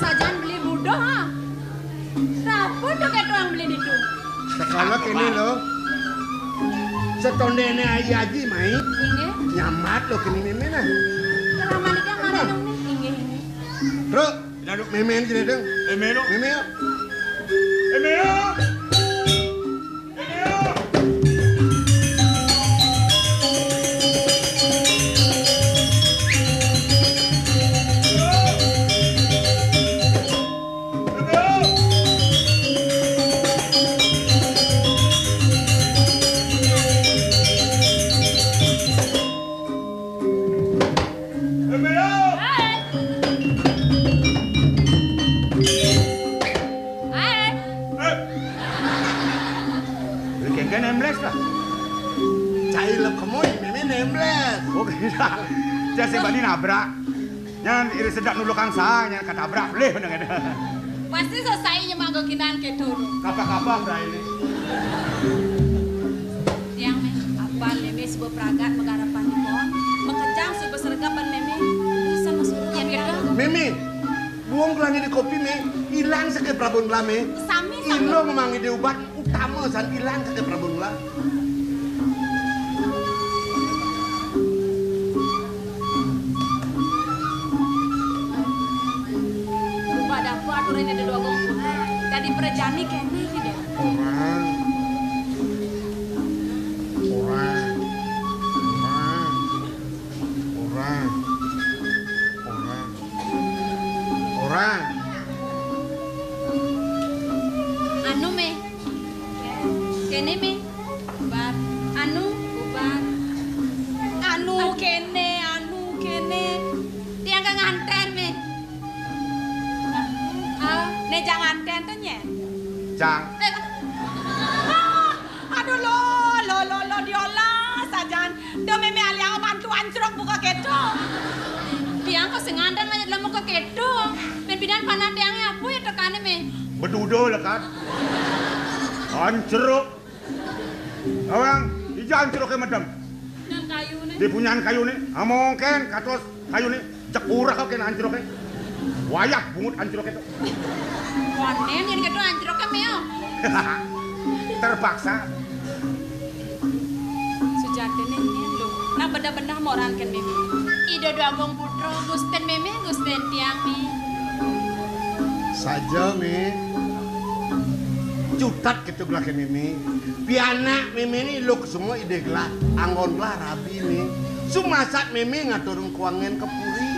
sajan beli budo ha. Rapo tuh ketuang beli itu. Sekolah kini lo. Setondene ayi aji mai. Inge. Nyamat lo kini meme nah. Ramane yang mana dong nih? Inge. Bro, daduk meme jadi dong. Meme lo. Meme yo. Meme yo. Jasa bani nabrak. Nyan iri sedak nulu kang sa, nyan katabrak boleh bener ada. Pasti selesai nyemanggo kinan ketur. Kapah-kapah bra ini. Yang me, apa meme sebuah pragat menggarapan di pohon, mengejang sebuah sergapan meme, bisa masuk yang gitu. Meme, buang gelangi di kopi me, hilang sakit prabun gula me. Sami Ilo memangi di obat utama san hilang sakit prabun gula. Aturan ada dua gong tadi perjani kene gitu. Orang. Anu me, kene me, bar. Anu, ubar. Anu kene. Dia nggak nganten me. Ne jangan tenten ya. Jang. Aduh lo diolah sajan. Do meme aliang bantu anjrok buka kedo. Tiang kok sengandan aja dalam muka kedo. Pimpinan panan tiangnya apa ya tekane me? Bedudo lah kan. Anjrok. Awang, ija anjrok ke madam. Yang kayu nih. Di punyaan kayu nih. Mungkin katos kayu nih. Cek urah kau kena anjrok nih. Wayak bungut anjrok itu. Konen yang kedua anjroknya meo. Terpaksa. Sejatine nyen lho. Nah bedah-bedah morankeun meme. Ida dua gong putro gusten meme gusten tiang mi. Saja me. Cutat gitu gelakin meme. Piana meme ini lo semua ide gelah. Anggon gelah rabi me. Sumasak meme ngaturun kuangen kepuri.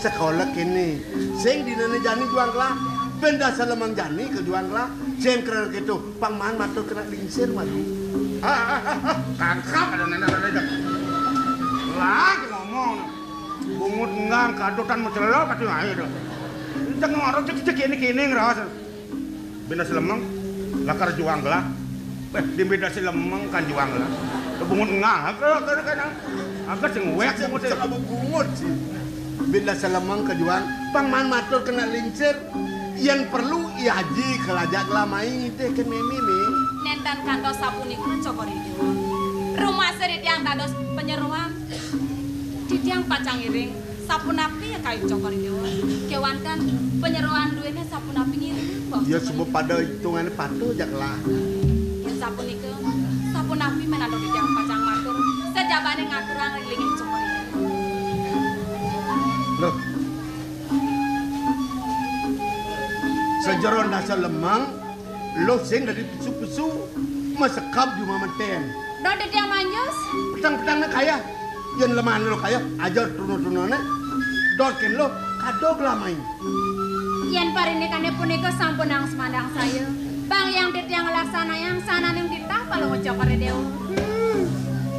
Sekolah kini. Sing dinane jani juang gelah. Benda salamang jani ke juang gelah. Sing keren gitu. Pangman matur kena lingsir madu. Kangkap ada nenek-nenek. Lagi ngomong. Bungut ngang kadotan mencelo pati ayo dah. Jangan orang cek kini ngeras. Benda selemeng lakar juang gelah. Di beda selemeng kan juang gelah. Bungut ngang agak sing wek bungut bungut sih. Benda selemeng ke juang. Pangman matur kena lingsir. Yang perlu iaji kelajak lamai teh ke meme me. Nentan kantos sapuni kan cokori dewa. Rumah seri tiang tados penyeruan. Di tiang pacang iring. Sapunapi ya kayu cokori dewa. Kewan kan penyeruan duitnya sapunapi ngiring. Ya sebab pada hitungannya patuh jak lah. Yang sapuni ke sapunapi menado di tiang pacang matur. Sejabane ngaturang rilingin cokori dewa. Loh. Sejaron dasar lemang, lo sing dari pisu-pisu, masekap di mamaten. Do di tiang manjus. Petang-petangnya kaya, yang lemah lo kaya, ajar turun-turunannya, dorkin lo kado gelamai. Yang parindikannya punika sampun ang semandang saya. Bang yang di tiang laksana yang sana yang ditah kalau ngocokore dewa.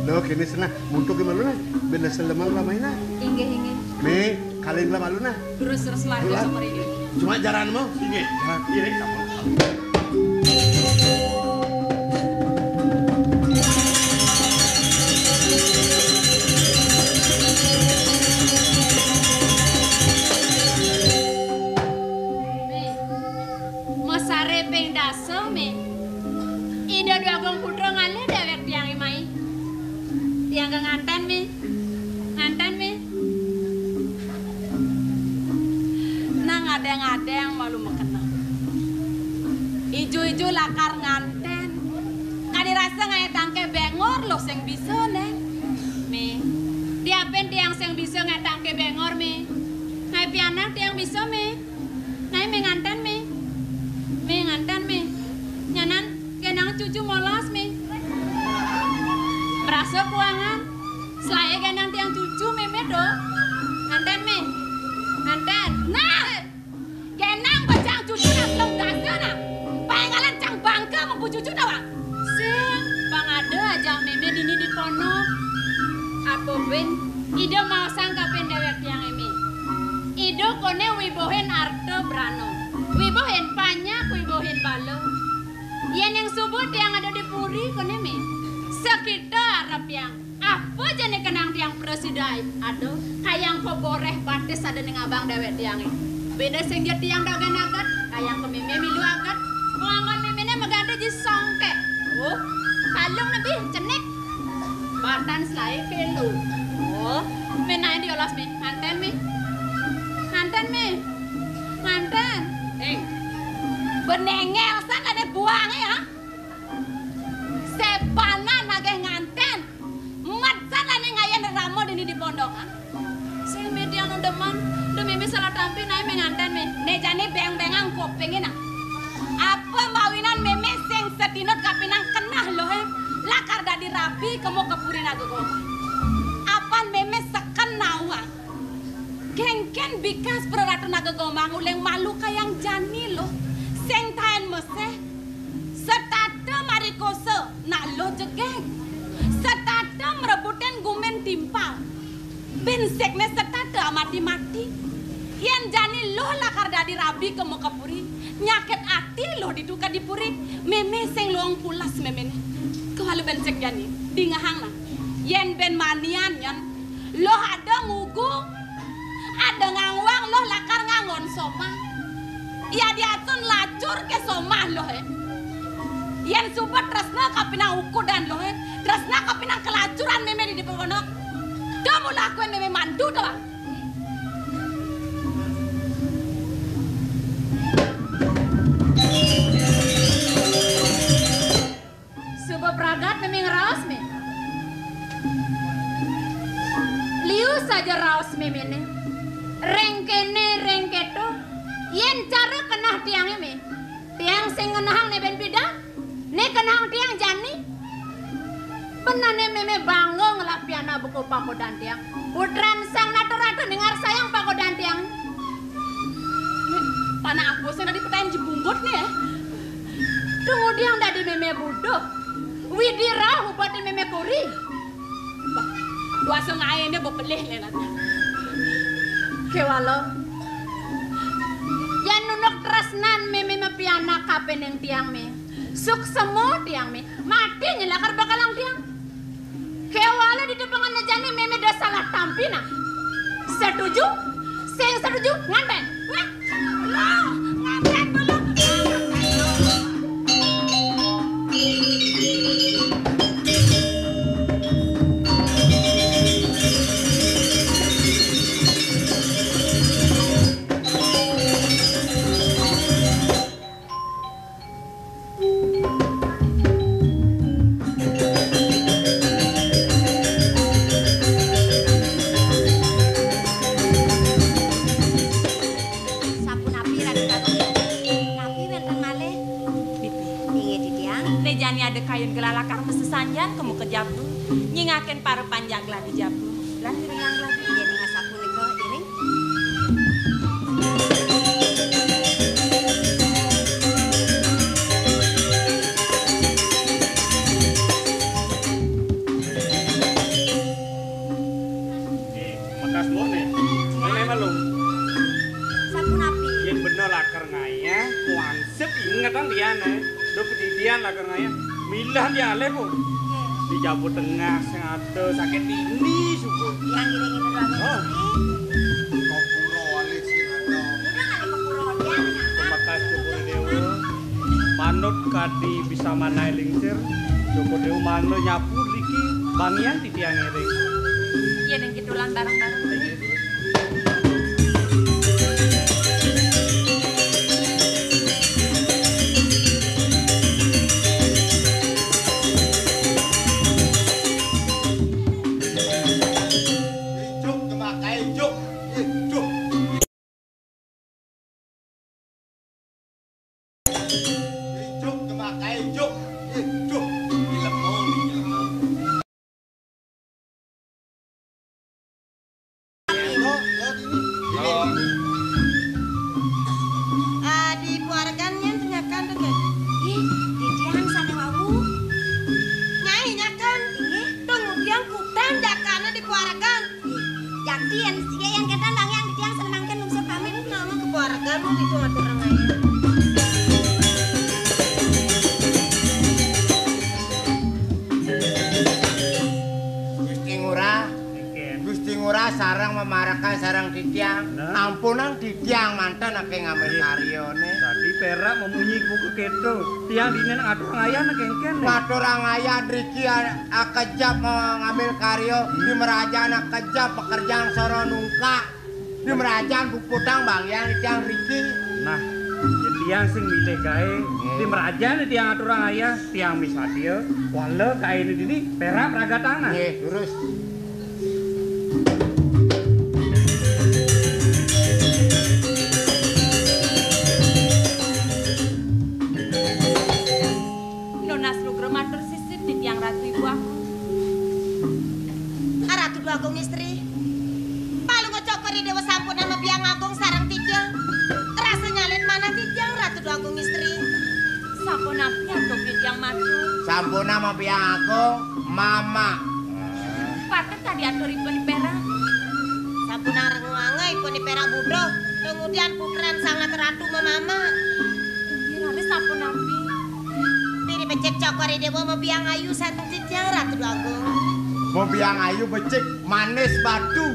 Lo kini senang, untuk gimana lah, benda selemang gelamai nah. Inge. Me, kalian gelamai lu nah. Terus lari cokore dewa. Cuma jaran mau. ini. Ini sama. Masare ping daso me. Ida dua gong putra ngale dewek tiang imai. Tiang ke nganten me. Nang ada ngadeng-ngadeng malu mekena. Ijo-ijo lakar nganten. Kadi rasa ngaya tangke bengor lo sing bisa neng. Mi, diapen tiang sing bisa ngaya tangke bengor mi. Ngaya pianak tiang bisa mi. Ngaya mi nganten mi. Mi nganten mi. Nyanan genang cucu molos mi. Merasa kuangan. Selaya genang tiang cucu meme do. Nganten mi. Nganten. Nah. Genang bacang cucu nak belum gasa nak. Pengalan cang bangka mampu cucu dah. Sing bang ada aja meme dini di ponok. Apa ben? Ida mau sangka pendewek yang ini. Ida kone wibohen arto brano. Wibohen panyak, wibohen balo. Yan yang subut yang ada di puri kone mi. Sekitar Arab yang apa jane kenang tiang presidai. Aduh, kayang ko boreh bates ada neng abang dewek tiang ini. Beda sing dia tiang dagan agat, kayang ke meme milu agat. Pengangan meme megade ji songke. Oh, kalung nabi cenik. Batan selai kelu. Oh, menaik diolas mi. Nganten mi. Nganten mi. Nganten. Benengel san ada buang ya. Sepana nageh nganten. Mat san ane ngayen ramo dini di pondok ha. Sing median undeman, demi salah tampi naik menganten mi. Nejane beng-bengang kopengin ah. Apa mawinan meme sing setinut kapinang kenah loh he. Lakar dadi rapi kemo kepuri nagegoma. Apan meme seken nawang. Gengken bikas peratu nagegoma uleng malu kayang jani loh. Seng taen meseh. Setata marikose nak lo jegeng. Setata merebutin gumen timpal. Bensekne setata mati-mati. Yen jani loh lakar dadi rabi kemo kepuri. Nyakit ati loh diduka dipuri. Meme seng loong pulas memene. Kalau bensek jani, di ngahang lah. Yen ben manian yan, lo ada ngugu, ada ngangwang lo lakar ngangon soma. Ya diatun lacur ke soma lo he. Yen subat tresna kapinang uku dan lo he, tresna kapinang kelacuran meme di pondok. Kamu lakuin meme mandu doang. Pragat memang raos me. Liu saja raos me mene. Rengkene rengketo. Yen cara kenah tiang me. Tiang sing ngenahang ne ben bidang. Ne kenahang tiang jani. Penane meme bangga ngelapiana buku pakodan tiang. Putran sang nato-nato dengar sayang pakodan tiang. Panah aku sing tadi petahin jebumbut nih ya. Tunggu diang dadi meme budok. Widira hubati meme kuri. Dua sengai ini bepelih lelat. Kewalo. Yan nunok tresnan meme pianak kapen yang tiang me. Suk semu tiang me. Mati nyelakar bakalang tiang. Kewalo di depangan jani meme dah salah tampina. Setuju? Sing setuju nganten. Wah. Loh, nganten belum. Nyingaken para panjaglah di Jabu. Lan iringanglah iya ning asapunika iring. Makas mone. Mene malu. Sampun api. Yen bener lakar ngaya, wansep ingetan diane. Do pedidian lakar ngaya. Milah diale po. Di Jabu Tengah sing ado sakit ini subuh. Yang iring-iring lagi. Oh. Kopuro wali sing ado. Udah ada kepuro dia. Terima kasih Joko Dewa. Manut kadi bisa manai lingsir. Joko Dewa manut nyapu iki bangian di tiang iring. Iya dan kitulan barang-barang. kae juk. Juk. Juk cuma kae juk. Juk. Dilemong. Dikeluarkan yang ternyata deket. Ih, didiang sana wawu. Nyai nyakan. Kemudian kutan dakana dikeluarkan. Jadi yang siya yang kita lang yang didiang senangkan nungsa pamit. Nama keluarkan lu itu ada orang lain. Gusti Ngurah sarang memarakan sarang Didiang. Ampunan Didiang mantan ake ngambil karyone. Tadi perak memunyi buku keto. Tiang dinen atur ngayah na kengken. Ngatur angaya Driki akejap mengambil karyo. Di merajaan akejap pekerjaan soro nungka. Di merajaan buputang bang yang Didiang Riki. Nah, tiang sing milih gae. Di merajaan tiang atur ngayah. Tiang misadio. Wala gae ini dini perak raga tangan. Nggih, terus. Matur sisip di tiang ratu ibu aku. Ratu Dua Agung istri. Palu ngocokori dewa sampun nama biang agung sarang Tidiang. Rasa nyalin mana Tidiang Ratu Dua Agung istri. Sampun api atau tiang matu. Sampun nama biang agung mama. Patet tadi atur ibu di perak. Sampun areng wangai ibu di perak budro. Kemudian puteran sangat ratu mama. Ini sampun api. Becek cokori dewa mau biang ayu santung Tidiang Ratu Dua Agung. Mau biang ayu becek manis batu.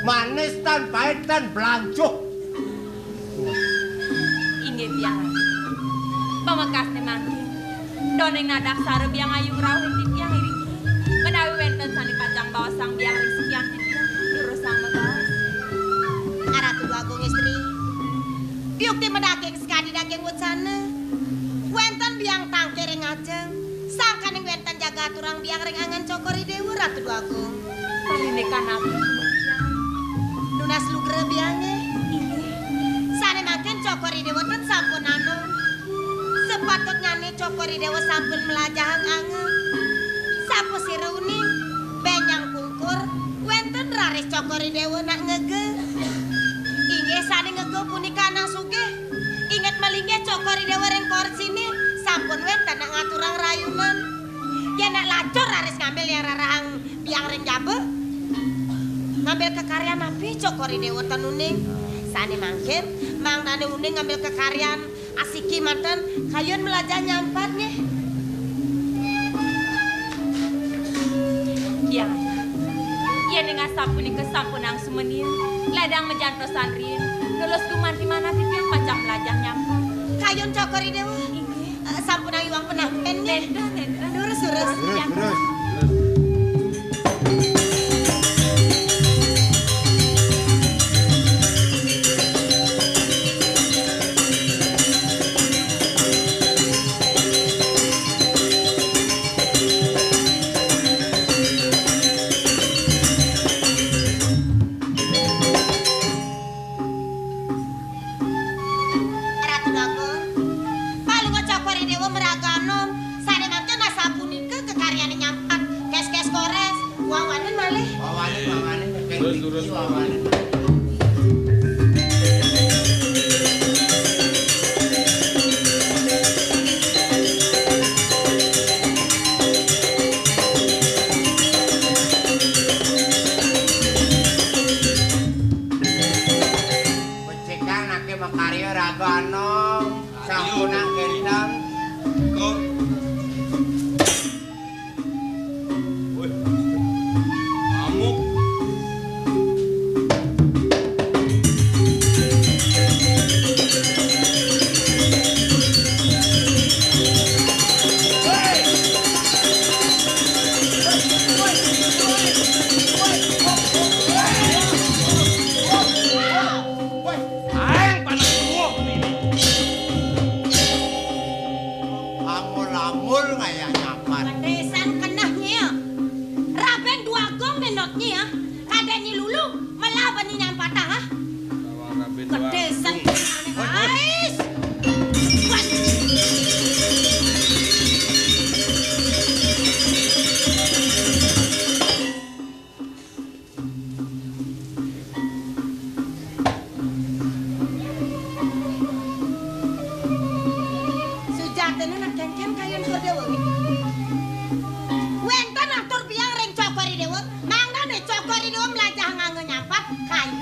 Manis tan pahit tan belancuh. Inggih biang ayu. Pamekaste mangkin. Doneng nadak sare biang ayu rawuh Tidiang iriki. Menawi wenten sani pacang bawa sang biang resikian Tidiang lurus sang megaos. Ratu Dua Agung istri. Biukti medaging sekali daging wutsana. Wenten biang tangkering ajeng. Sangkaning wenten jaga turang biang ring angan cokori dewa Ratu Dua Agung. Paline kan apa? Lunas lugre biange. Inggih. Sane makin cokori dewa ten sampun anu. Sepatutnya nih cokori dewa sampun melajahang angen. Sapu siruni benyang kungkur. Wenten raris cokori dewa nak ngege. Inggih sane ngege punika nang sugih. Ingat malingnya cokori dewa ring korsini sampun wenten nak ngaturang rayunan. Ya nak lacur haris ngambil yang rarahang biang ring jabe. Ngambil kekaryan api cokori dewa tenuning. Sani mangkin mang nane uning ngambil kekaryan asiki mantan kayun melajah nyampatnya. Ya. Iya dengan sampun ke sampun ang sumenir. Ladang mejantosan rin. Lulus kuman di mana Tidiang pacang melajah nyampa. Kayun cokori dewa. Sampun ang iwang penampen nih. Nenda. Lurus. Terus.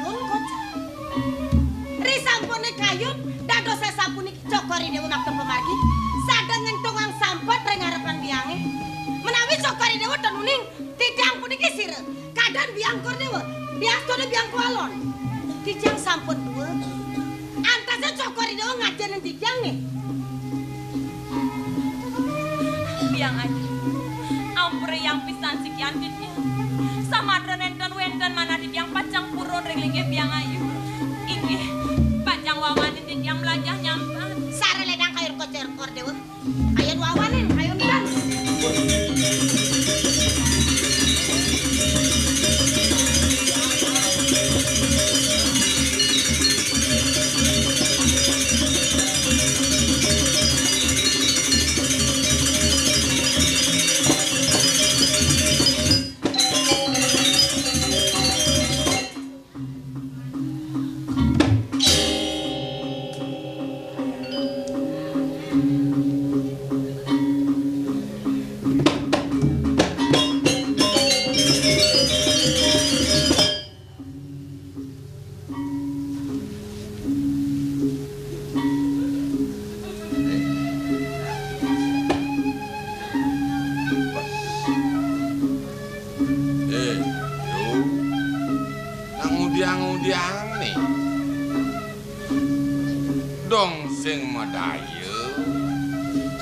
Agung kocak. Ri sampune kayut dados sapuniki Cokori Dewa ngapta pemargi sadeng ngentungang sampot ring ngarepan biyange. Menawi Cokori Dewa tenuning titiang puniki sire kadan biang Kordewa biastone biang kualon. Titiang sampun dua antase Cokori Dewa ngajen titiang nih. Biang aja. Ampure yang pisan sikian titiang. Samadra nenten wenten mana titiang pacang purun ring linggih biang ayu. Inggih pacang wawani titiang melajah nyampat. Sare ledang kayur kocer Kordewa. Ayo wawanin, ayo midan.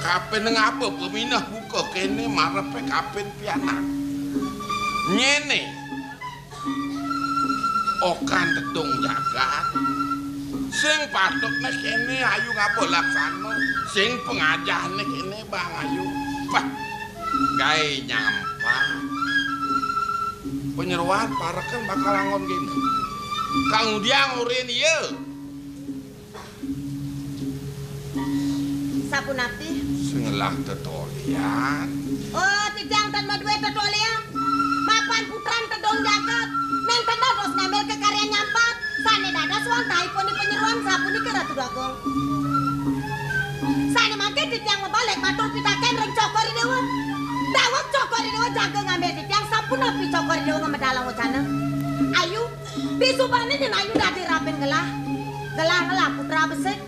Kapen ngapa peminah buka kene marepe kapen pianak. Nyene. Okan tetung jagat. Sing patutne kene ayu ngapa laksana. Sing pengajahne kene Bang Ayu. Wah. Gawe nyampah. Penyeruan pareken bakal angon kene. Kang Udiang urin ieu. Sapunapi Sengelah tetolian. Oh, titiang tan maduwe tetolian. Mapan putran tedong jagat. Nenten dados ngambil kekarya nyampat. Sane dados wantaipun penyeruan sapuniki Ratu Dagong. Sane mangke titiang mebalik matur pitaken ring Cokori Dewa. Dawuh Cokori Dewa jaga ngambil titiang sapunapi Cokori Dewa ngemedalang wacana. Ayu, bisubane nyen ayu dadi rapin gelah. Gelah putra besik.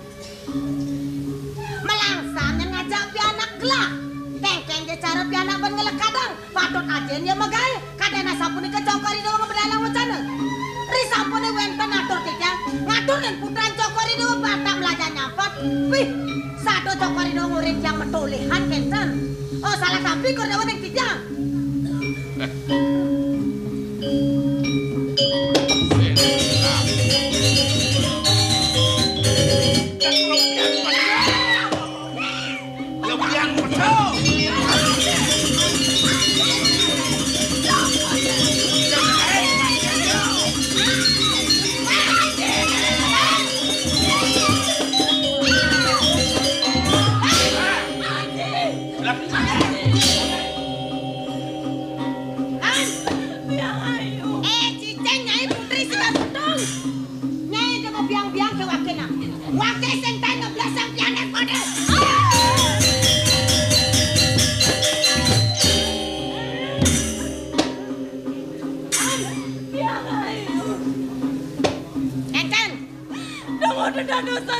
Melangsang yang ngajak pianak gelah. Kengkeng je cara pianak ben ngelek kadang. Patut ajen ya megawe. Kadang sapune ke Cokori Dewa ngebedalang wacana. Ri sampune wenten atur titiang. Ngatur dan putran Cokori Dewa batak melajah nyampat. Wih, satu Cokori Dewa ngurin yang metulihan kenten. Oh, salah sampi Kordewa ning titiang.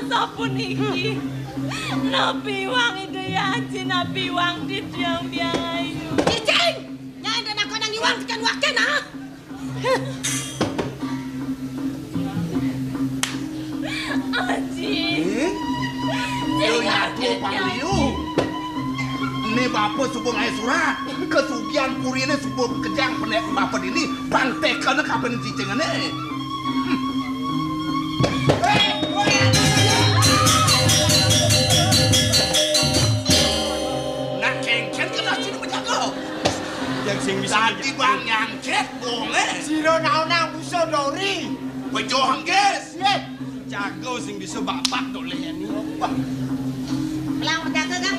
Sapuniki nabi wang ide aji nabi wang titiang biang ayu Cicing nyai dan aku nang iwang tekan waken ha aji Yo nyatu pangliu ini bapak subung air surat kesugian purine subung kejang penek bapak ini bantekan kapan cicing ini nak kengken kena sini menjaga Yang sing bisa tadi bang nyangket boleh Siro naon-naon bisa dori. pejohan guys Jago sing bisa bapak doleh ini. Pelang menjaga kan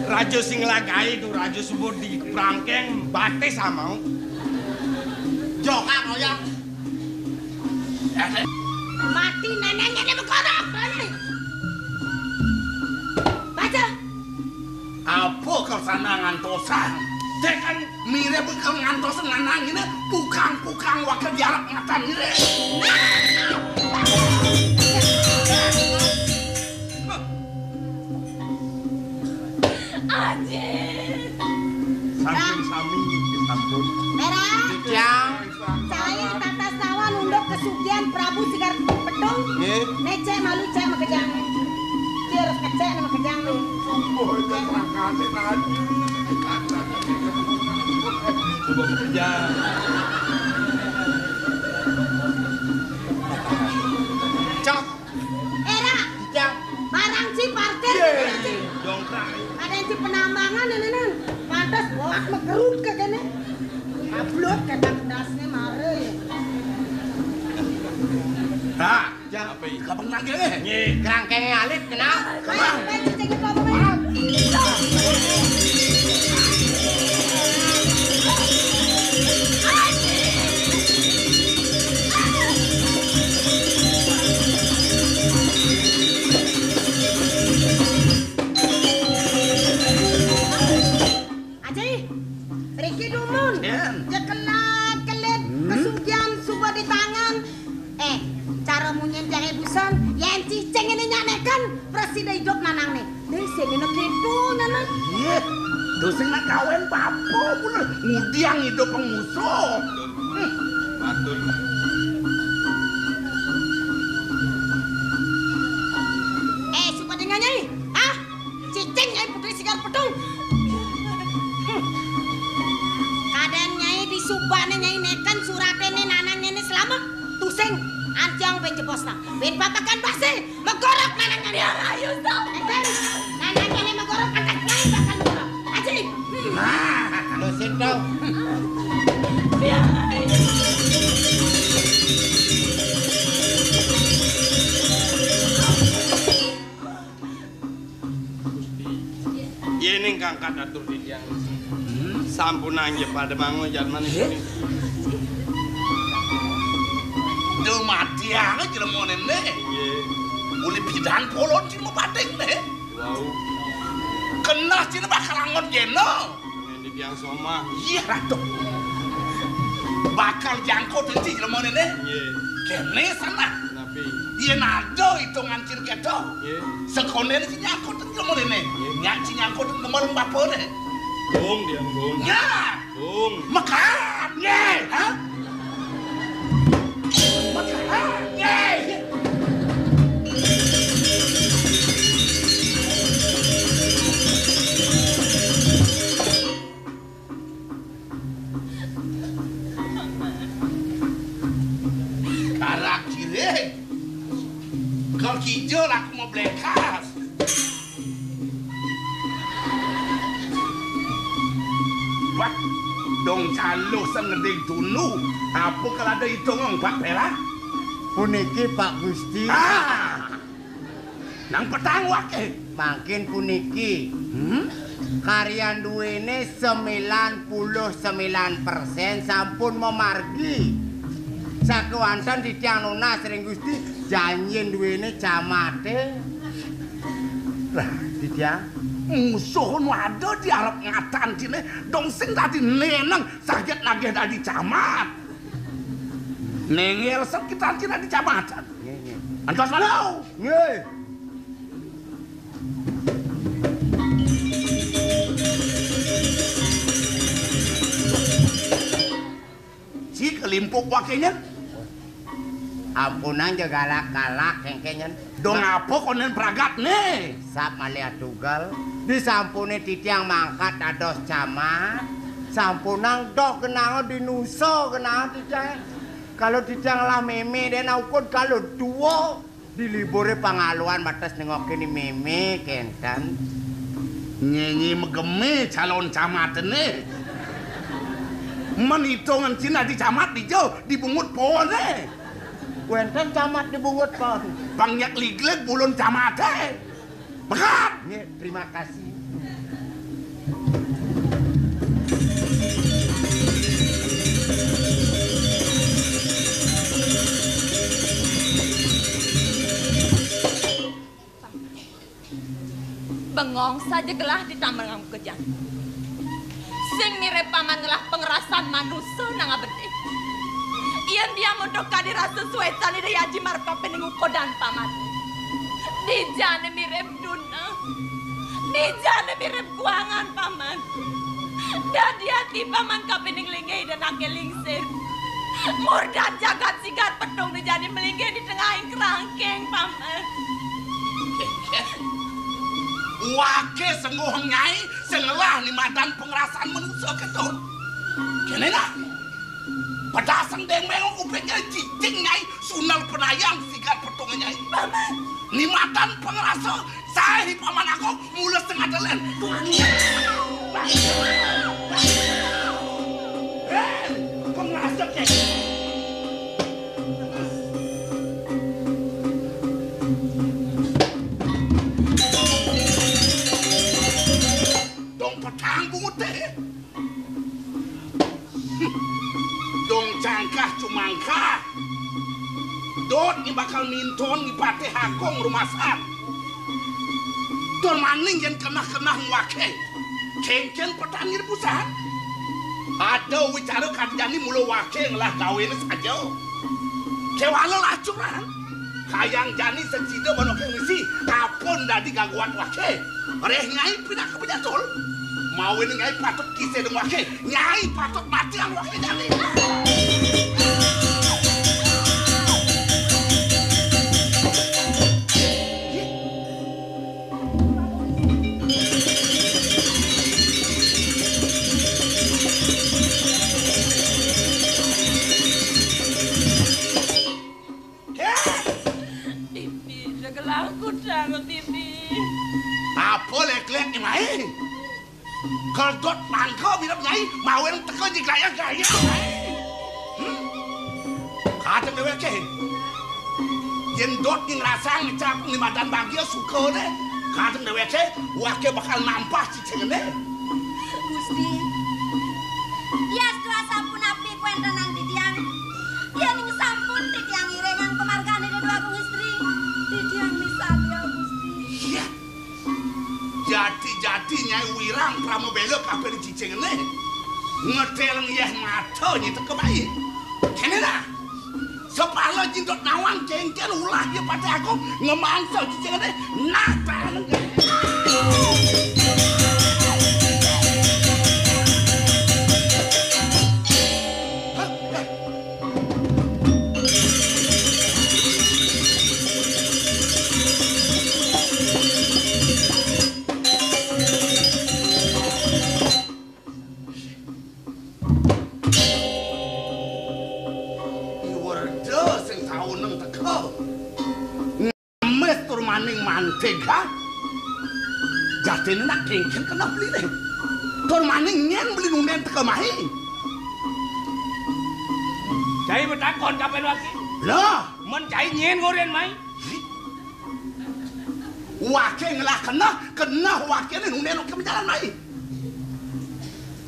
Raja sing lagai itu raja sebut di prangkeng batis sama. Jokan oyang Mati neneknya dia berkorok. Baca. Apa kau sana ngantosan? Tekan mire bekal ngantosan nanang ini pukang-pukang wakil jarak ngatan mire. Anjir. Sampun sami sampun. Merah. Jang. Saya tata sawan undok kesugihan Prabu Sigar Pedung. Nggih. Necek malu cek makejang. Terus kecek nama kejang lu. Sumbuh itu terangkasih tadi. Coba bekerja. Cok. Era. Jang. Barang si parkir. Dongkrak. Ada yang si penambangan ini. Pantas wak megerut ke kene. Ablot kata kedasnya mare. Nah, Jang. Apa ini? kapan nanggil eh? Nggih. Kerangkengnya alit kenapa? Ayo, cek itu apa bang? Aji, Riki Dumun. Yen. Jekelat-kelit, kesugihan subuh di tangan. Cara munyen jangan busan, yang ciceng ini nyanekan presiden hidup nanang nih. Dari sini nak gitu nanang. Iya, dosen nak kawin papo pula. Ngudiang hidup pengusuh. Matur. Suka dengan nyai? Ah, ciceng nyai putri Sigar Pedung. Kadang nyai di subane nyai nekan suratene nanang ini selamat. Tuseng, anjang ben jeposna. Ben papakan basi, megorok nanang nyai. Ya ayo stop. Nanang nyai megorok anak nyai bakal megorok. Aji. Lo sit down. Yen ingkang kadatur tiyang sampun anggih pada mangun jaman iki. Duh mati anget jelemone ne. Nggih. Uli bidan polon cina bating ne. Wow. Kena cina bakal angon jeno. Ngendi tiyang somah. Iya ratu. Bakal jangkau tenci jelemone ne. Nggih. Kene sana. Napi. Dia nado hitungan cina kedo. Nggih. Sekonen si nyangkut tenci jelemone ne. Nyak si nyangkut tenci ngemorong bapo ne. Bung tiyang bung. Ya. Bung. Makan. Ye. Hah? Makan. Ye. Karak kiri. Kau kijol aku mau blekas. Wah, dong calo sengeding dulu. Apa kalau ada hitung Pak Pela? Puniki Pak Gusti. Nang petang wake. Makin puniki. Karyan duwene 99% sampun memargi. Sakewanten titiang nona sering Gusti janjin duwene camate. Lah, titiang Musuh waduh diarep ngatan cine dong sing tadi neneng sakit nagih tadi camat. Nengel sekitar cina di camatan. Antos mana? nggih. Si kelimpuk wakenya. Ampunan je galak-galak kengkenyen. Dong apa konen pragat nih? Sap malia tugal disampune titiang mangkat dados camat. Sampunang doh kenangan dinuso kenangan titiang. Kalau titiang lah meme dan ukun kalau dua dilibure pangaluan batas nengokin ni meme kentan. Nyenyi megeme calon camat nih. Menitungan cina di camat di jauh dibungut pohon nih. Wenten camat dibungut pohon. Bangyak ligleg bulun camat nih. Bekat. Nggih, terima kasih. bengong saja gelah ditamang kejan. Sing mirip paman gelah pengerasan manusia nang abedi. Iyan dia mondok kadirasa suwetan ida yaji marpa peningu kodan paman. Dijane mirip duna. Dijane mirip kuangan paman. Dadi hati paman kapening lingai dan ake lingsir. Murdan jagat sigat pedung dijadi melinggai di tengahing kerangkeng paman. Wake sengguh nyai sengelah ni madan pengerasaan manusia ketun. Kene lah. Pedasang deng mengong upenya cicing nyai sunal penayang sigat pedung nyai. Paman. Ni madan pengerasa saya paman aku mulai setengah jalan. Pengerasa kek. Dong petang bungut deh. Dong cangkah cumangkah. Dot ni bakal minton ni pate hakong rumah sat. Don maning yang kena-kena wake. Kengken petangir pusat. Ada wicara kadjani mulu wake ngelah kawin saja. Kewala lacuran. Kayang jani secida banokeng misi. Kapon dadi gangguan wake. Reh nyai pindah ke penyatul. Mawin nyai patut kisah dengan wake. Nyai patut mati ang wake jani. Apa lek-lek ni mai? Keldot mangkau binap nyai, mawin teko di gaya-gaya. Kata dewe ke? Yen dot ni ngrasang ngecap ni madan bagia suka ne. Kata dewe ke, wake bakal nampah cicing ne. Gusti. Ya setelah sampun api kuenten nang titiang. Ya ning sampun titiang irengan kemargane de dua istri. Titiang misalnya Gusti. Iya. Jati-jati nyai wirang pramu belok apa di cicing ne. Ngetel ngiyah mata ni teke baik. Kene dah. Sepala jindot nawang cengkel ulah dia pada aku ngemangsa cicing ne. Nah tangan. Mantega jatene nak kengken kena beli deh. Tur maning nyen beli nunen teka mahi. Cai betakon kapan waki? Lah, Men cai nyen goren mai. Wake ngelah kena wake ni nunen ke jalan mai.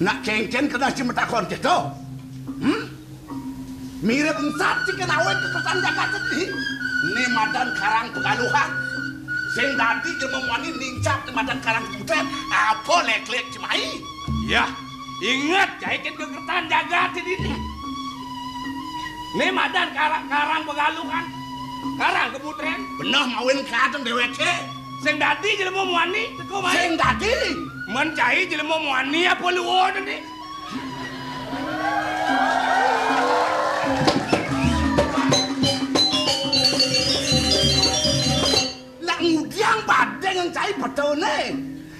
Nak kengken kena cimetakon gitu. Mirip ensat cikin awen kekesan Jakarta ni. Ni madan karang pegaluhan. Sing dadi jelema wani nincap di madan karang putret apa lek-lek cemai. Ya, ingat cai ken kegertan jagat di sini. Ni madan karang pegaluhan. Karang keputren. Bener mawin kadang deweke. Sing dadi jelema wani teko mai. Sing dadi Men cai jelema wani apa luon ni? Ngudiang badeng yang cai betul ne.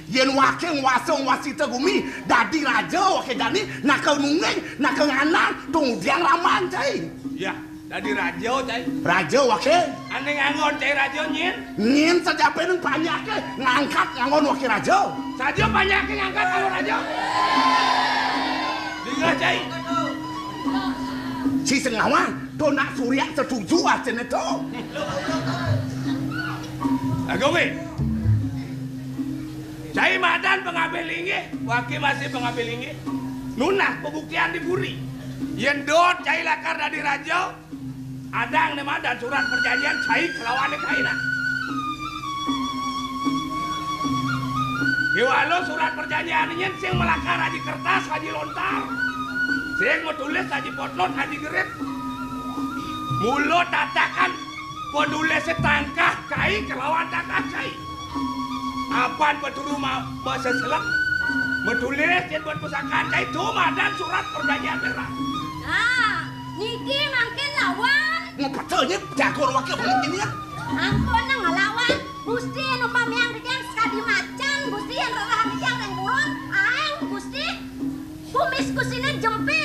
Yen wakeng wasong wasita gumi dadi raja wake dani nak kau nungeng nak kau nganan tungdiang raman cai. Ya, dadi raja cai. Raja wake. Ane ngangon cai raja nyen. Nyen saja peneng banyak ke ngangkat ngangon wake raja. Saja banyak ngangkat ngangon raja. Dengar cai. Si sengawan tu nak surya setuju aja neto. Agowe. Cai madan pengambil lingi, waki masih pengambil lingi. Nunah pembuktian di Buri. Yen dot cai lakar dari raja, adang ne madan surat perjanjian cai kelawan kaina. Kiwalo surat perjanjian nyen sing melakar aji kertas aji lontar. Sing mau tulis aji potlot aji gerit. Mulut tatakan penulis setangkah kai kelawan tangkah kai. Apaan peturu bahasa selak? Menulis yang buat pusakaan kai cuma dan surat perjanjian merah. Nah, niki makin lawan. Ngepetulnya jago wakil banget ini ya. Ampun ngelawan. Gusti upami yang dijang sekali macan. Gusti yang rarah dijang yang burun. Aeng Gusti. Kumis kusina jempe.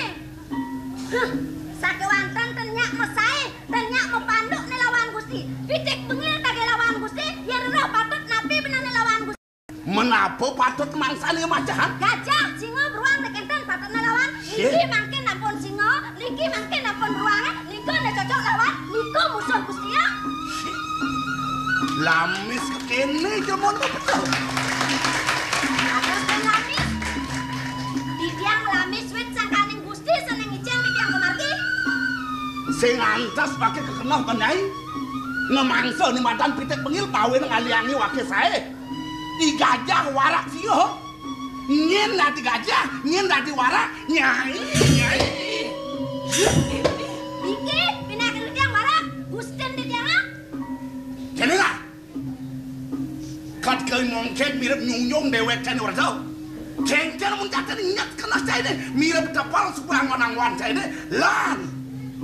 Sakewantan tenyak mesai. Tenyak mepanduk nih lawan Gusti. Pitik bengil kage lawan Gusti. Ya rarah patut napi benar nih lawan Gusti. Menapa patut mangsani macahan? Gajah, singo, beruang, nekenten patut nih lawan. Liki makin ampun singo. Liki makin ampun beruangnya. Liko nih cocok lawan. Liko musuh Gusti ya. Lamis kekene jemon kok betul. Ada sen lamis. Didiang lamis wit sangkaning Gusti seneng ijeng didiang kemargi. Sing antas pakai kekenal kenyai. Ngemangsa ni madan pitik bengil pawin ngaliangi wakil saya. Di gajah warak sio. Nyen dati gajah, nyen dati warak, nyai. Iki pinakin didiang warak. Gusten didiang ah. Kene lah. Kat kau mongket mirip nyung dewek kan warga. Cengcer muncatan nyat kena saya deh. Mirip tepal supaya ngonang-wan saya deh. Lan.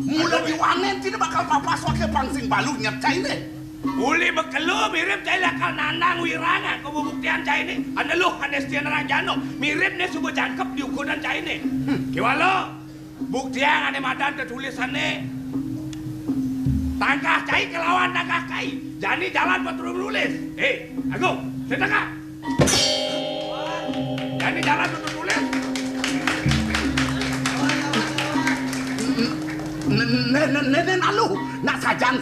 Mulai diwanen tidak bakal papas wakil pangsing balu nyat saya deh. Uli bekelu mirip cai lakal nandang wiranga kebuktian cai ini. Anda lu Anestian Ranjano mirip nih subuh jangkep di ukuran cai ini. Kiwalo buktian ane madan tertulisannya. Tangkah cai kelawan tangkah kai. Jadi jalan peturun nulis. Aku, setengah. Jadi jalan peturun nulis. Nenen alu, nak sajan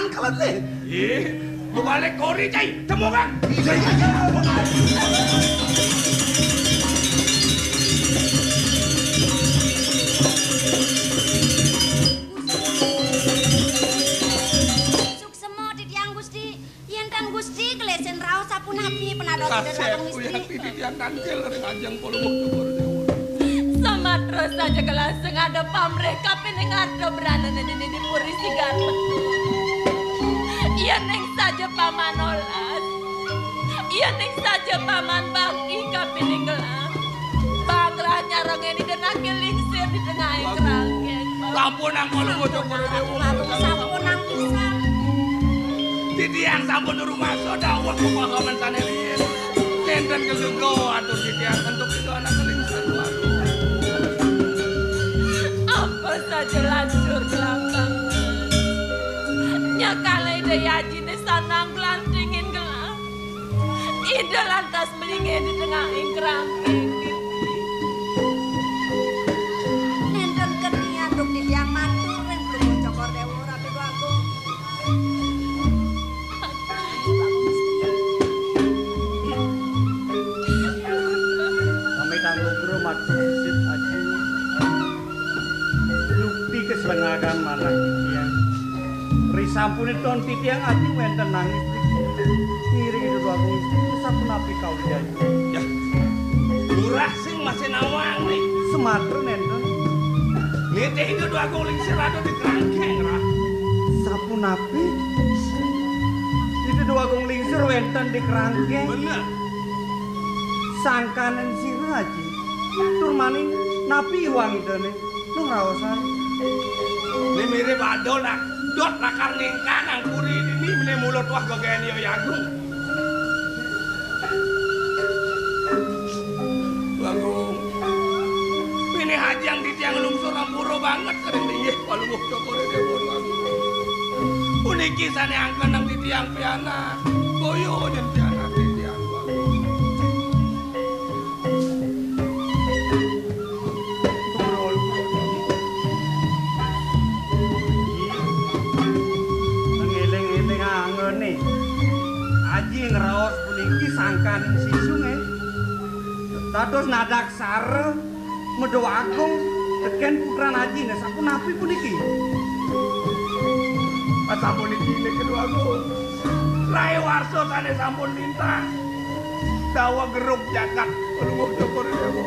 kalau deh. Balik kori cai, temu kan? Suksemo didiang Gusti. Yentan Gusti kelesen raos sapun hati penados Kasep yang didiang kangkel ngajang polubuk tukur. Sama terus saja kelaseng ada pamreh kape neng ada beranan ini puri sigar betul. Iya neng saja paman olas. Iya neng saja paman baki kape neng gelam. Bagranya rong ini dan akil lingsir di tengah kerangkeng. Sampun ang polubuk tukur dewa. Sampun ang pisan. Didiang sampun rumah soda waktu pakaman sanelian. Nenten kegegow atur didiang untuk itu anak kelingsan waduh. Apa saja lancur gelambang. Nyakalai dayaji di sanang gelantingin gelam. Ida lantas melingin di tengah kerangkeng. Nenten kenian duk didiang matur ring belum cokor dewa rapi bagung. Kami tanggung bro matur sip aja. Lukti keselengakan mana titiang. Risampuni ton titiang aja wenten nangis. Ngiring itu aku istri sampun api kau janji. Ya, lurah sing masih nawang nih. Sematru nenten. Nitih itu dua guling serado di kerangkeng rah. Sampun api. Itu dua gong lingsir wenten di kerangkeng. Bener. Sangkanan sirah aja. Tur maning napi uang itu nih. Lu ngerawasan. Ini mirip adonak. Dot lakar ningkan ang puri ini mene mulut wah gagayan yo yagung. Bagung. Ini haji yang ditiang lungsur ampuro banget kering dingin kalau mau cokore dewa bagung. Ini kisah yang kenang ditiang piana. Boyo dan piana ditiang bagung. Aji ngeraos puniki sangkaning sisunge. Dados nadak sare medho agung teken putran aji nek sampun napi puniki. Sampun iki nek kedua aku. Rai warso sane sampun lintang. dawa geruk jagat Palungguh Cokoredewo.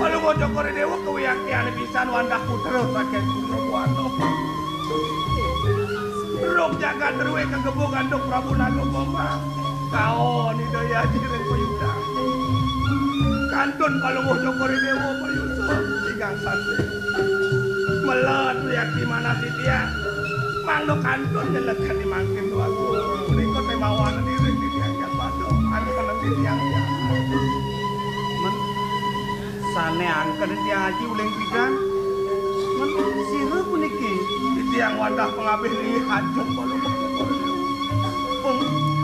Palungguh Cokoredewo kewiyakiane pisan wandah putra saking Suryawana. Ruk jagat ruwe kegebuk kandung Prabu Nagaboma. Kaon Hidaya Jireng Payuda. Kantun Palungguh Cokoredewo Payusuk tigang sanding. Melet wiyaki mana titiang. Mangdo kantun nyelekan dimangkin tuaku. Menika temawanan iring titiang yang padok. Anu kanan titiang ya. Men sane angken titiang aji uling pidan. Men sira puniki Titiang wadah pengabeh linggih hajeng Palungguh Cokoredewo.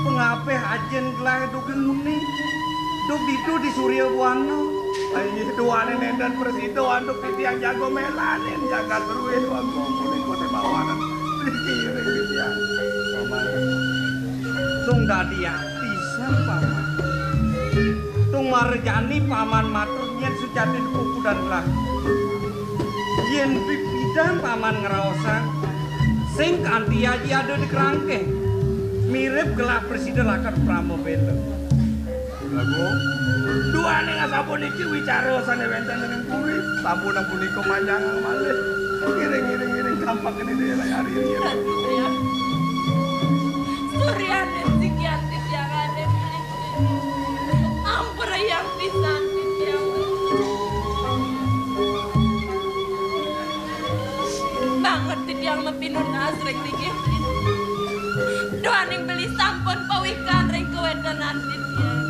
pengapeh ajen gelah dugeng muni. Duk ditu di Suryawana. Ayo duane nendan presida anduk titiang jago melanen jagat ruwe waku menika temawanan. Iring titiang. Paman. Tung dadi pisan paman. Tung marjani paman matur yen sujatin kuku dan gelah. Yen pipidan paman ngeraosan sing kanthi aji ada di kerangkeng. Mirip gelah presiden lakan Pramobela. Lagu duane ngasapuniki wicara sanewenten dening puri sampun punika manjangang malih iring kampak ini daerah hari ini Suryane sekian titiang Raden ampun yang pisan titiang banget titiang mepinun asreng niki doaning beli sampun pawikan ring kewedanan titiang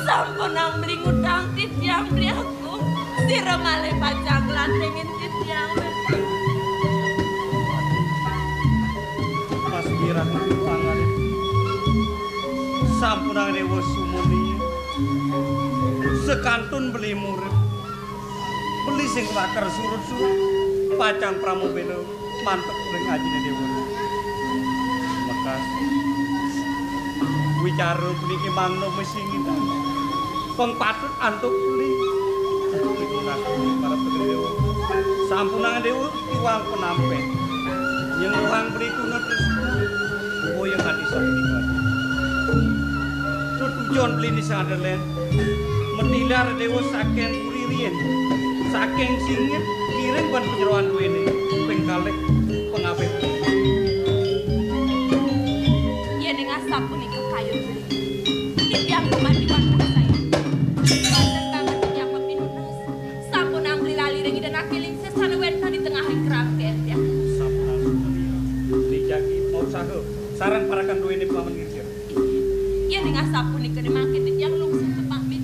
sampun ang beli ngutang titiang beli aku sira malih pajak lantengin titiang Mas kirang pangan sampunang dewa sumuni sekantun beli murid beli sing bakar surut-surut pacang Pramobela mantep ring ajine dewa makasih wicara beli imangno mesingin pengpatut antuk beli para putri dewa sampunang dewa iwang penampe yang orang beli tunut terus boyong hati sakit tujuan beli di Sutherland mentilar dewa saking kuririen saking singit kirim ban penyeruan duwene pengkalek pengapet iya ning asap punika kayu titiang kematian pun saya wonten banget titiang pepinunas sampun amri lali ring dan akiling sesane wenten di tengah kerangken ya sampun dijagi mau saho sarang parakan duwene paman ngirjir iya ning asap punika dimangkin titiang lungsung tepamit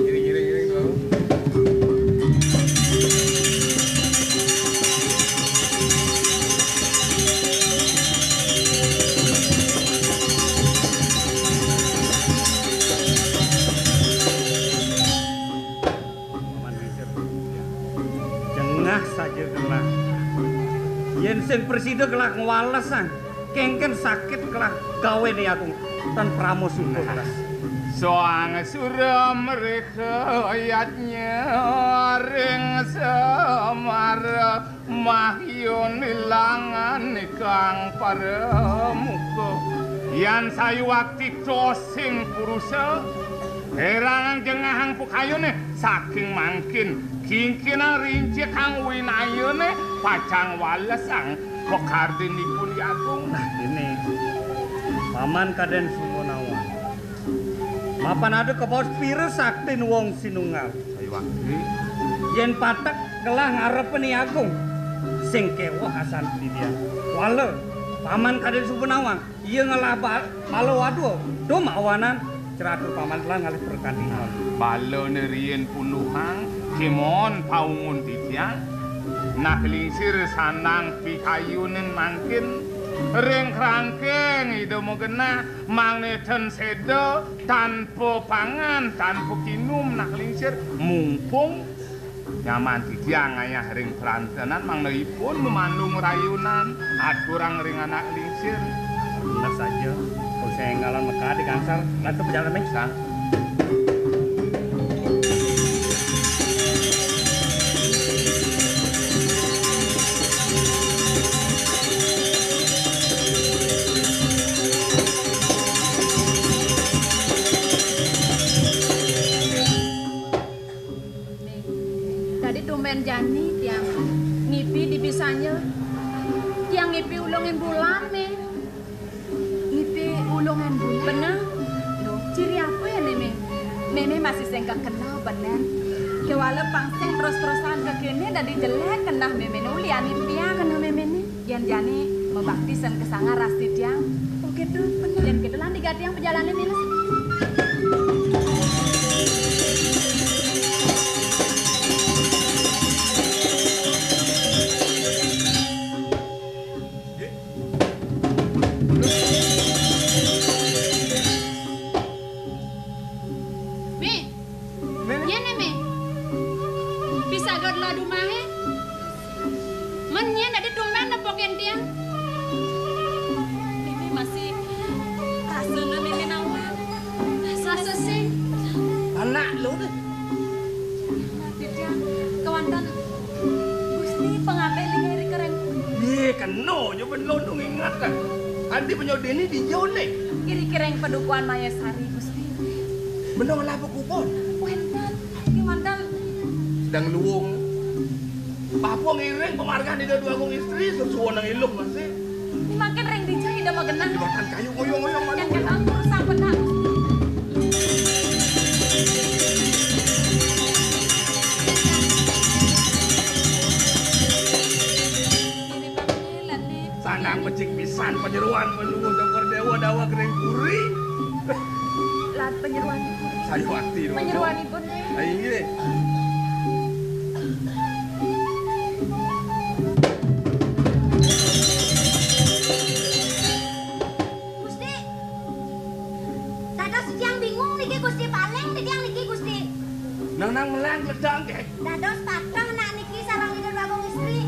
iring tuh saja gelah yen sing presiden gelah ngwalesan kengken sakit gelah gawe ni aku tan Pramosuna soang sura mereka ayatnya ring semar mahyun ilangan kang paramuka yan sayu wakti tosing purusa herang jengahang pukayune saking mangkin kingkina rinci kang winayune pacang walesang kokardinipun agung. Nah ini paman kaden Sumonawan mapan ada kebos pira sakti wong sinunggal sayu wakti yen patek gelah ngarepen agung sing kewah asan di dia wale paman kaden Sumonawan ieu ngalah balo waduh do mawanan ceratur paman telah ngalih perkandingan balo nerien punuhang kimon paungun titiang nah lingsir sanang pikayunen mangkin ring rangkeng ida mo genah mangneten sedo tanpa pangan tanpa kinum nah lingsir mumpung nyaman titiang ayah ring perantenan mangneipun memandung rayunan aturang ring anak lingsir benar saja kau saya ngalan Mekah di Kangsar lantu berjalan mesang bulan me. Ngipi ulungan bulan. Bener. Loh, ciri apa ya nih me? Meme masih sing kenal bener. Kewala pangsing terus-terusan ke kene dadi jelek kenah meme uli anipia kenah meme ne. Yan jane membaktisan kesanga rasti tiang. Oh gitu bener. Yan gitu lan diganti yang perjalanan minus. Andi penyodeni di jone. Kira-kira yang pedukuan Maya Sari Gusti. Bener ngelapo kupon. Wenten, gimana? Sedang luwung. Papo ngiring penghargaan di dua kong istri sesuai nang ilung masih. Makin ring dijah ida magenang. Dimakan kayu ngoyong-ngoyong mana. Yang ketang urusan benar. Sanang pecik pisan penyeruan penuh Cokor Dewa dawa kering puri. Lah penyeruan. Sayu hati dong. Penyeruan ibu nih. Ayo. Gusti. Dados yang bingung niki Gusti paling yang niki Gusti. Nang melang ledang kek. Dados pateng nak niki sarang ida dua istri.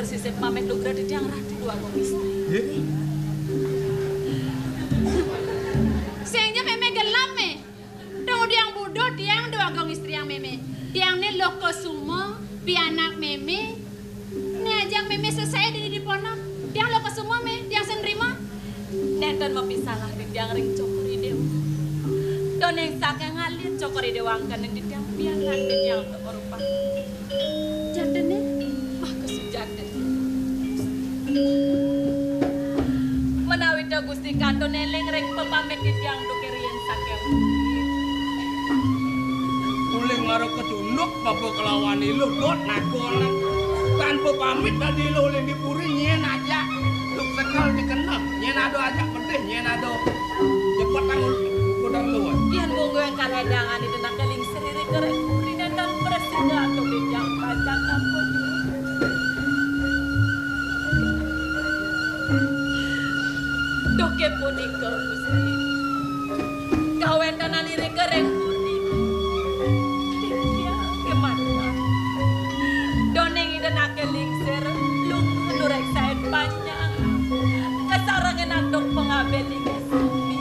Sisip pamit lugra di tiang ratu dua kong istri. Sehingga meme gelam me. Dong diang bodoh diang dua kong istri yang meme. Diang ne loko semua pianak meme. Ne ajak meme selesai di ponok. Diang loko semua me. Diang senrima. Nenten mapisalah di tiang ring Cokori Dewa. Don yang sakang ngalir Cokori Dewa angkan di tiang pianak di tiang tekorupan. Jatene mah kesujatan. Menawi da Gusti Kanton eling ring pepamit di tiang dukerien sakew. Uling ngaro ketunduk bapa kelawan ilu dot nakon. Tanpa pamit tadi lu uling dipuri nyen aja. Luk sekal dikenal nyen ado aja pedih nyen ado. Cepet kang kudang lu. Yan monggo yang kaledangan itu nak keling seriri kerek puri dan presida atau di tiang pajak ampun. Doke punika Gusti. Kawentan alire kereng puri. Dia kemana? Doneng ida nak kelingser lung nurek saen panjang. Kesarangan andong pengabeling sumi.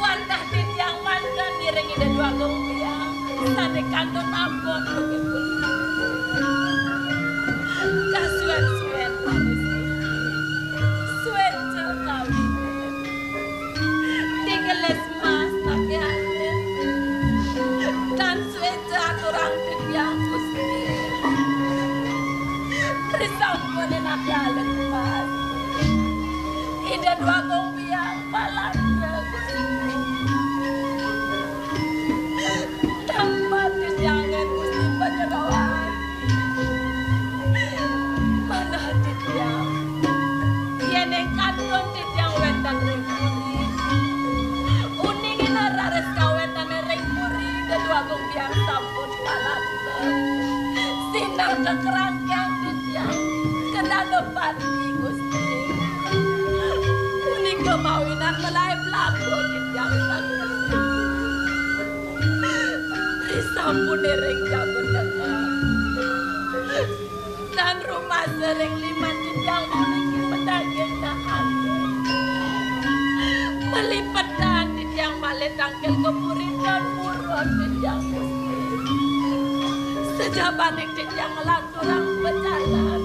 Wantah di tiang mantan nireng ida dua gombiang. Sane kanton ampun doke puri. Kasuan-suan manis. Tinggalis mas pakai air dan sueca kurang tiang Gusti. Risampun enak jalan mas. Ida dua gombiang palanya Gusti. Tempat jangan Gusti penyerawan. Mana tiang? Yang kandung tiang wendan ringpuri. Uningin rares kawetan ringpuri kedua gombiang sampun palanta. Sinar kekerangkang tiang kedanopan Gusti. Uning kemawinan melai pelaku tiang sakit. Risampun ring jago dekat. sering liman jenjang memiliki pedaging nahan. Melipetan jenjang malet tangkel kepurin dan murah jenjang muslim. Sejabaning jenjang lanturang berjalan.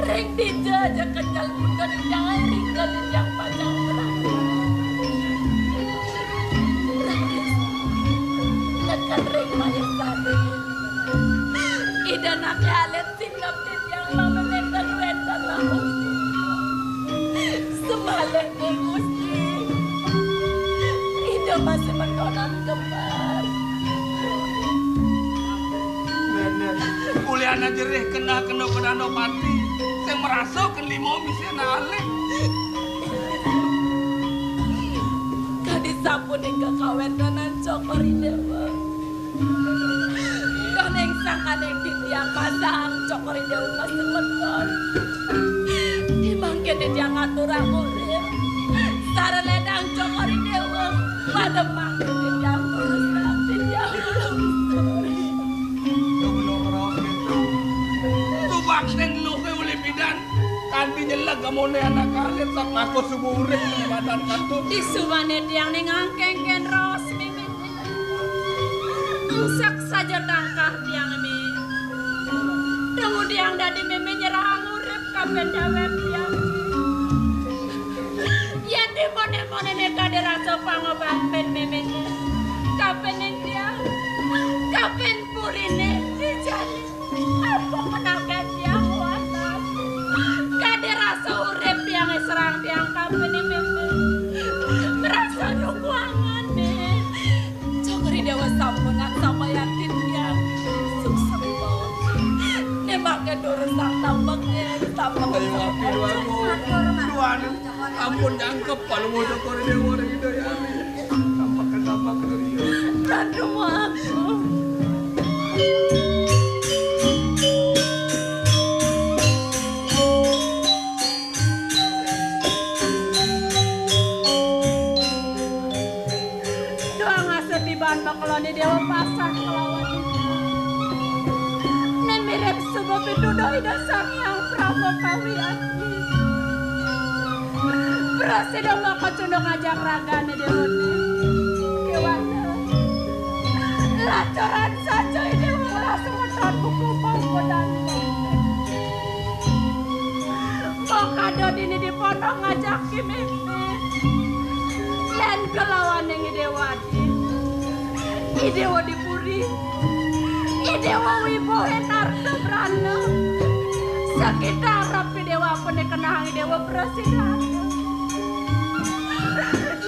Ring dijajah kencal bukan jenjang ring ke jenjang panjang berakhir. Nekan ring mayat sari. Ida nabi alet singgap jenjang memenekan wetan lahus. Semalek ke Gusti. Ida masih mendonan kembar. Nenek, kuliahna jerih kena pedano pati. Saya merasa ke limo misena alek. Kadis sampun hingga kawendanan cokori dewa. Kaneng sanganeng ditiang pasang cokori dewa masih menton. Dimangkin ditiang aturang urip. Sareledang cokori dewa. Pada mangkin ditiang rusak, ditiang rusak. Baksen lu ke mulai bidan kanti nyelag gamone anak kalian sak aku subuh urip di badan kantu Di suwane tiang ning angkengken ros mimin. Angsak saja tangkah tiang mi. Tunggu tiang dadi mimin nyerang urip kaben dawet tiang. Yen di mone-mone neka dirasa pangobat pen mimin. Kaben tiang. Kaben purine dijani. Apa menangkan tiang watas. Kade rasa urip tiang serang tiang kapan ini merasa dukungan nih. Cokri dewa sampungan sama yakin tiang sukses. Nemaknya dorusak tambak tambak. Tuhan ampun jangkep kalau mau cokri dewa orang itu ya. Tampak dari dia. Dan rumahku. Kalau ni dewa pasang melawan nen mirip sebuah pidudoi dasar yang Prabu Kawiati berhasil maka cundong ngajak raga ni dewa ni kewana lacoran saja ini langsung ngeton buku bangku dan mau kado dini di pondok ngajak kimimi len kelawan yang dewa di Idewa dipuri, idewa wibo henarto brana. Sekitar rapi dewa penekenang idewa presiden.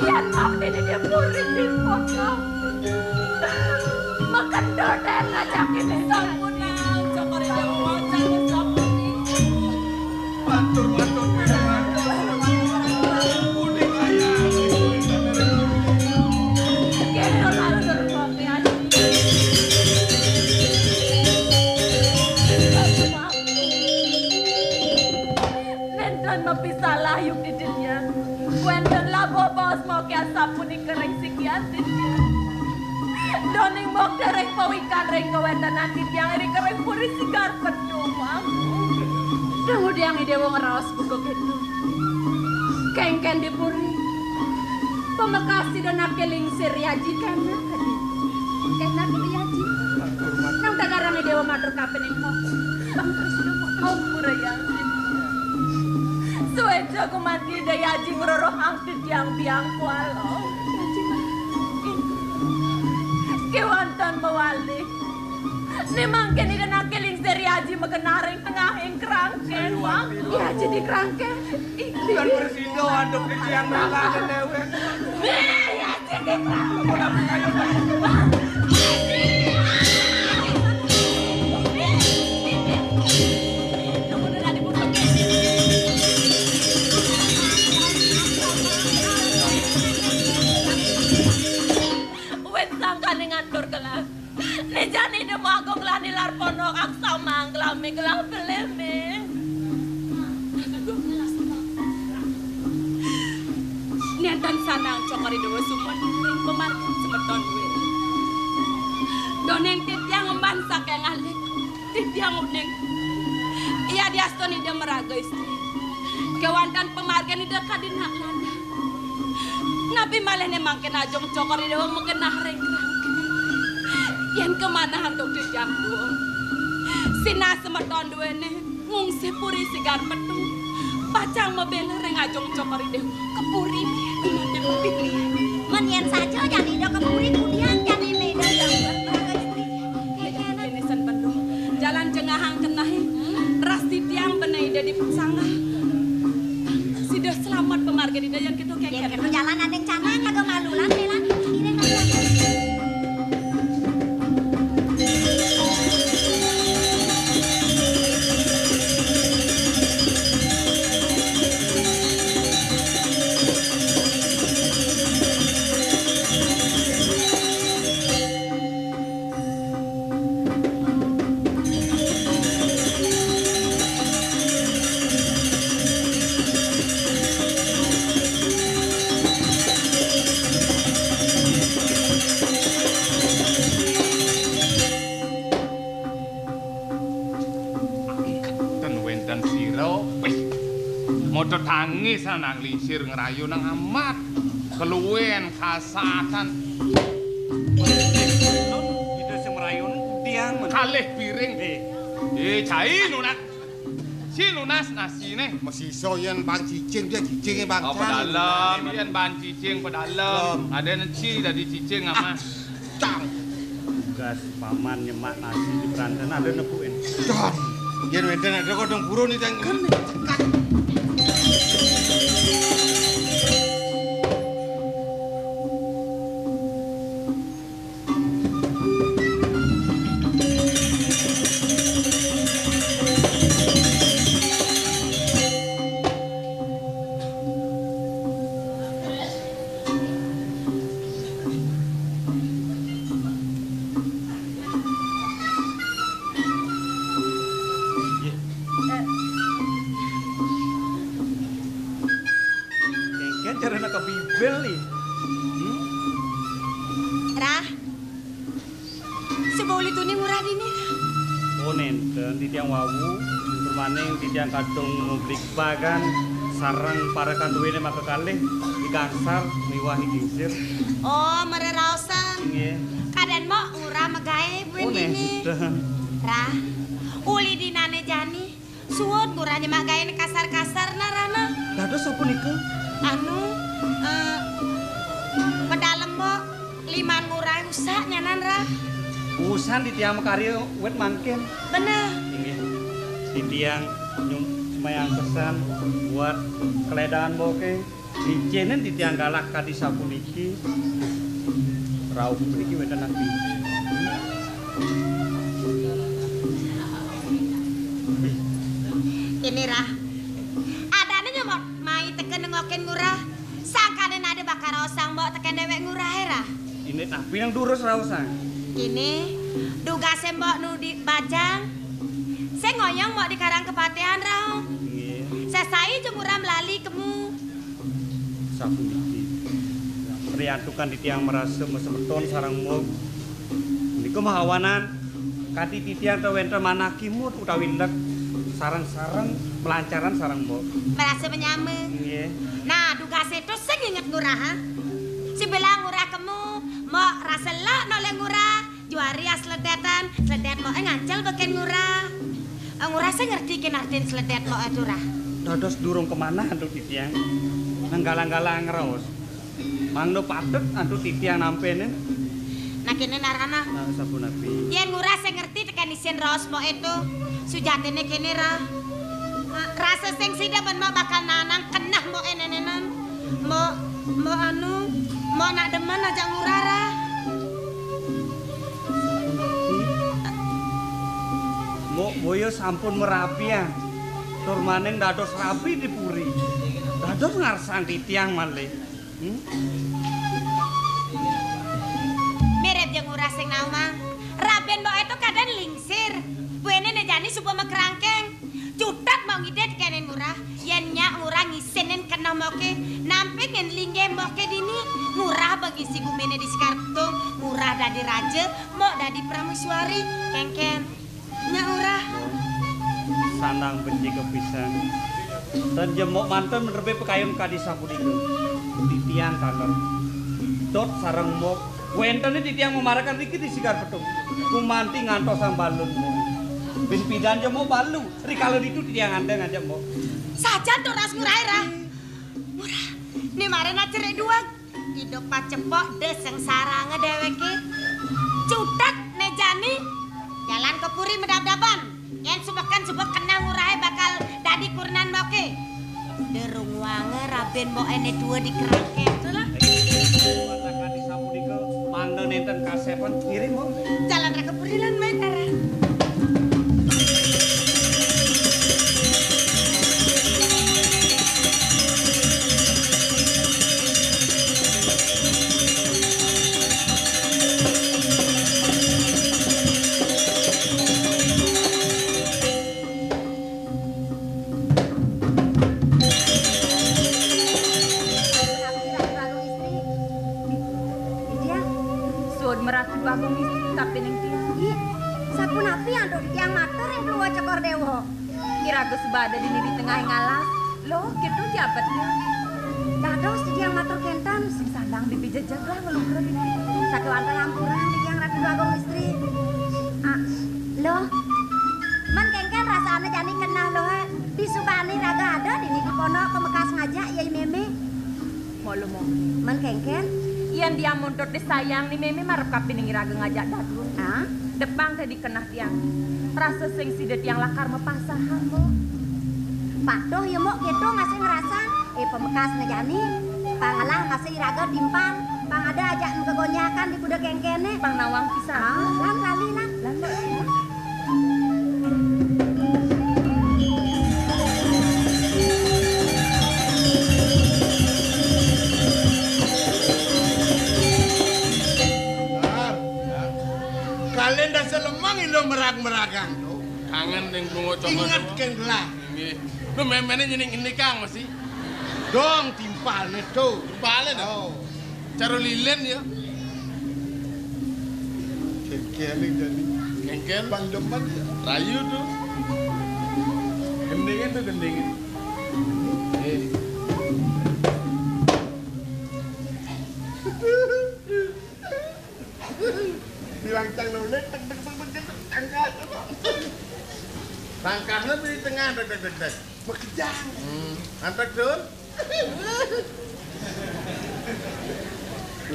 Yan makni di dipuri di foto. Makan doden ngajakin sampunang cokori dewa wajan sampuni. Batur. Mapisalah yuk di dunia. Wenten labo bos mau kian sapuni kereng sikian dunia. Doning mok dereng pawikan reng kewenten nanti tiang eri kereng puri sigar pendumang. Kemudian idewo ngerawas buku gitu. Kengken dipuri. Pemakasi dan nakeling siriaji kena kadi. Kena siriaji. Nang tagarang idewo matur kapening mok. Bang Krisno mau murayang. Suwejo kumati daya jing roro angkit yang biang kualo. Kewantan mawalik. Nemangken ida nakeling seri aji magenaring tengah ing kerangken. Iya jadi kerangken. Kan bersindo aduk di tiang mereka ke dewe. Iya jadi kerangken. Nejani demo agong lani larpono aksa mangglami gelang beleme. Niantan sanang cokari dewa sumon ning pemargin semeton duit. Doneng titiang membansak yang alik. Titiang uning. Iya diastoni dia meraga istri. Kewantan pemargan ida kadin hak landa. Nabi malah nemangken ajong cokor ida mengenah rengkrang. Yang kemana hantuk dijam dua. Sina semeton duene ngungsi puri sigar petung. Pacang mebela reng ajong cokor ida kepuri kumande pilih. Menyen saja jadi ida kepuri kemudian jadi ida yang jalan jengahang kenahi rasti tiang benai ida dipesangah sudah selamat pemarga di dayan gitu kayak gitu jalan ada yang canang kagak malulan bela ini motor tangis nang lisir ngerayu nang amat keluwen kasatan itu sing merayun tiang kalih piring cai lunak si lunas nasine masih iso yen bang cicing dia cicingnya bang pedalam yen ban cicing pedalam ada neci dari cicing ama cang gas paman nyemak nasi di peranten ada nepuin don yen weden ada kodong burung nih tang yang kadung ngublik bagan sarang para kanduwene maka kalih dikangsar miwahi dingsir oh mererausan nggih kaden mo ngurah megawe buen ini Rah uli dinane jani suwun ngurah nyemak gawe kasar-kasar narana dados apa nika anu pedalem mo liman ngurah usak nyanan Rah usan di tiang karya wet mangkin bener nggih di tiang yang pesan buat keledaan boke dicenen di tiang galak kadi sapuniki rauh puniki weten nanti ini Rah adanya nyomot mai teken ngokin ngurah sangkanen ada bakar osang mbok teken dewek ngurah Rah ini tapi yang durus rausang ini duga sembok nu di bajang saya ngoyong mau di karang kepatean Rah saya jemuram lali kemu sapuniki priantukan di tiang merasa mesemeton sarang mog niku mahawanan kati di tiang tewenter manakimut utawi lek sarang-sarang melancaran sarang mog merasa menyame nggih nah duga setu sing inget ngurah si bilang ngurah kemu mau rasa lak noleh ngurah juari asledetan sledet mau ngancel bagian ngurah ngurah saya ngerti kinartin sledet mau itu Rah dados durung kemana antuk titiang nanggalang-galang raos mangno patut antuk titiang nampene nah kene narana nah sapunapi yen ngurah saya ngerti tekan isin raos mo itu sujatine kene Rah rasa sing sida ben mau bakal nanang kenah mo enenenan mo anu mo nak demen aja ngurah Rah mo boyo sampun merapi ya tur maning dados rapi di puri dados ngarsang titiang malih mirip jeung ngurah sing naumang raben mbok itu kadang lingsir buene nejani supo mekrangkeng cutat mau ngide kenen ngurah yen nyak ngurah ngisenen kena moke nampe ngen lingge moke dini ngurah bagi si gumene di Sikartung ngurah dadi raja mau dadi pramusuari kengken nyak ngurah manang benci kepisan. Dan jemok mantan menerbe pekayun kadi sapunika. Di tiang kantor. Dot sarang mok. Wentene di tiang memarakan dikit di sigar petung. Kumanti ngantos sang balun mo. Ben pidan jemok balu. Rikalo itu di tiang andeng aja mo. Sajan tuh ras ngurai ra. Murah. Nih marena cerai dua. Hidup pacepok deseng sarang ngedeweke. Cutat nejani. Jalan ke puri medab-daban. Yen subek kena ngurai bakal dadi kurnan moke. Derung wange raben mo ene dua dikerake. Salah. Matakan di sapunika mangda nenten kasepan kirim mo. Jalan ra ke puri lan metara. Bagong istri tapi ning tiang. Sapunapi anduk di tiang mater yang keluar cekor dewo. Kirago sebada dini di tengah ngalas. Loh, gitu jabatnya. Dados di tiang mater kentan sing sandang bibi jejeg lah ngelungker di satu antar lampuran di tiang ratu bagong istri. Loh, man kengken rasanya jani kenal loh. Disukani raga ada dini di pondok pemekas ngajak yai meme. Mau lo mau. Man kengken Iyan dia mondot disayang ni meme marep kapining iraga ngajak dadun. Depang tadi kenah tiang. Rasa sing sidet yang lakar mepasahan mo. Padoh ya mo gitu masih ngerasan. Pemekas ngejani. Pangalah masih iraga dimpang. Pang ada ajak kegonyakan di kuda kengkene. Pang nawang pisah. Lan lali lan. Kalian dah selemang ilo merag-meragang tuh. Kangen deng bungo cokor. Ingat kan lah. Nggih. Lu memene nyening ini Kang mesti. Dong timpalnya tuh. Timpalnya dah. Cara lilin ya. Kengkel jadi. Kengkel. Bang depan ya. Rayu tuh. Gendingin tuh gendingin. Bilang cang nulis angkat. Tangkahnya di tengah dek. Bekejang. Antek dun.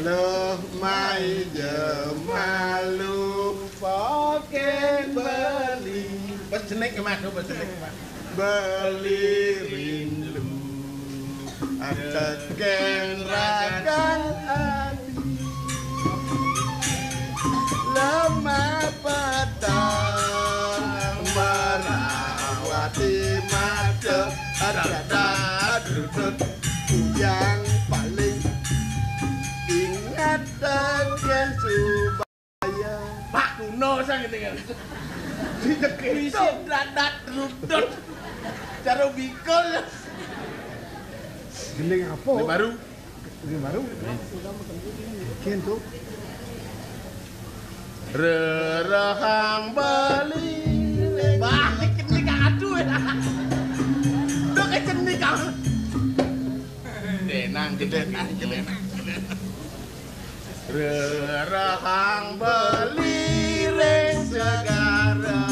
Loh mai jemalu poken beli. Pas jenek ke mas, pas jenek ke mas. Beli rindu. Ateken ragang hati. Lama petang merawati mata ada duduk yang paling ingat dengan Subaya. Pak kuno sang dengan. Di deket itu dadat rudut cara bikol. Gending apa? Ini baru. Ini baru. Kian tuh. Rerahang bali balik kenik aduh dok kenik kang Denang gedenang. Rerahang bali reng segara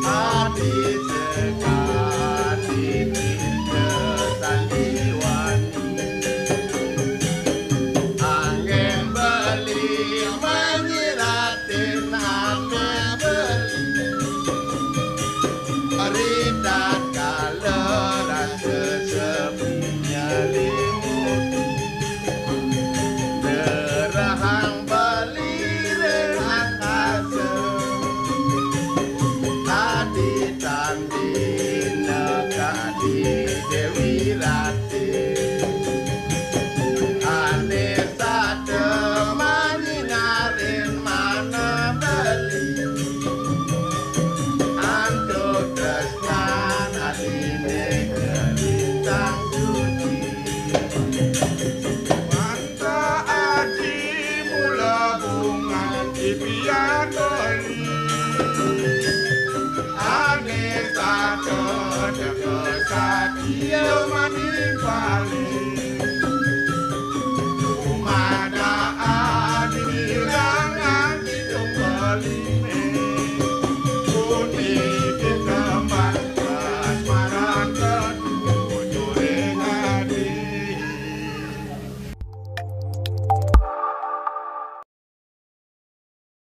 adi sekali sandiwani angin bali menyiratin ame beli aridat kaleran sesepinya limut derahang yo mani bali Dumada adi rangan di bali